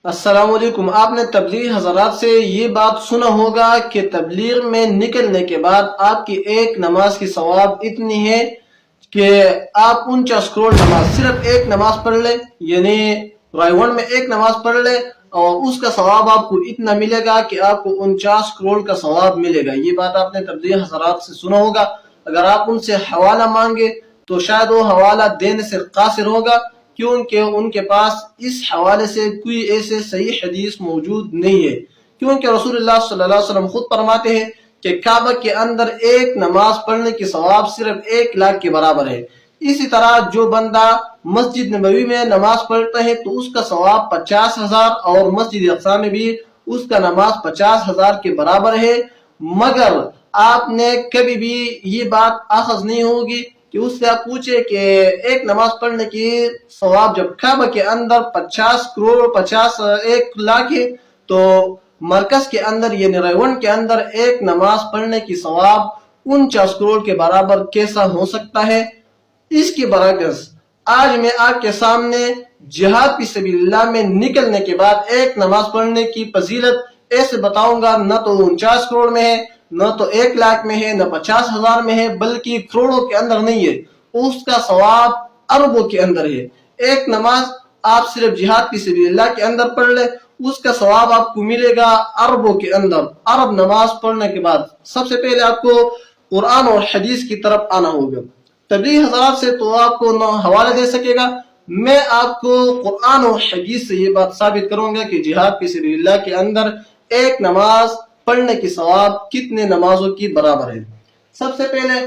السلام علیکم۔ آپ نے تبلیغ حضرات سے یہ بات سنا ہوگا کہ تبلیغ میں نکلنے کے بعد آپ کی ایک نماز کی ثواب اتنی ہے کہ آپ 49 کروڑ نماز، صرف ایک نماز پڑھ لیں، یعنی رائے ون میں ایک نماز پڑھ لیں اور اس کا ثواب آپ کو اتنا ملے گا کہ آپ کو 49 کروڑ کا ثواب ملے گا۔ یہ بات آپ نے تبلیغ حضرات سے سنا ہوگا۔ اگر آپ ان سے حوالہ مانگے تو شاید وہ حوالہ دینے سے قاصر ہوگا، کیونکہ ان کے پاس اس حوالے سے کوئی ایسے صحیح حدیث موجود نہیں ہے، کیونکہ رسول اللہ صلی اللہ علیہ وسلم خود فرماتے ہیں کہ کعبہ کے اندر ایک نماز پڑھنے کی ثواب صرف 1 لاکھ کے برابر ہے۔ اسی طرح جو بندہ مسجد نبوی میں نماز پڑھتا ہے تو اس کا ثواب 50,000 اور مسجد اقصی میں بھی اس کا نماز 50,000 کے برابر ہے۔ مگر آپ نے کبھی بھی یہ بات اخذ نہیں ہوگی کہ اس سے آپ پوچھے کہ ایک نماز پڑھنے کی ثواب جب کعبہ کے اندر 50 کروڑ 1 لاکھ ہے تو مرکز کے اندر یعنی ریون کے اندر ایک نماز پڑھنے کی ثواب 49 کروڑ کے برابر کیسا ہو سکتا ہے؟ اس کے برعکس آج میں آپ کے سامنے جہاد فی سبیل اللہ میں نکلنے کے بعد ایک نماز پڑھنے کی فضیلت ایسے بتاؤں گا، نہ تو 49 کروڑ میں ہے، نہ تو 1 لاکھ میں ہے، نہ 50,000 میں ہے، بلکہ کروڑوں کے اندر نہیں ہے، اس کا ثواب اربوں کے اندر ہے۔ ایک نماز آپ صرف جہاد فی سبیل اللہ کے اندر پڑھ لیں، اس کا ثواب آپ کو ملے گا اربوں کے اندر۔ ارب نماز پڑھنے کے بعد سب سے پہلے آپ کو قرآن اور حدیث کی طرف آنا ہوگا۔ تبلیغ حضرات سے تو آپ کو نہ حوالہ دے سکے گا، میں آپ کو قرآن اور حدیث سے یہ بات ثابت کروں گا کہ جہاد فی سبیل اللہ کے اندر ایک نماز پڑھنے کی ثواب کتنے نمازوں کی برابر ہے۔ سب سے پہلے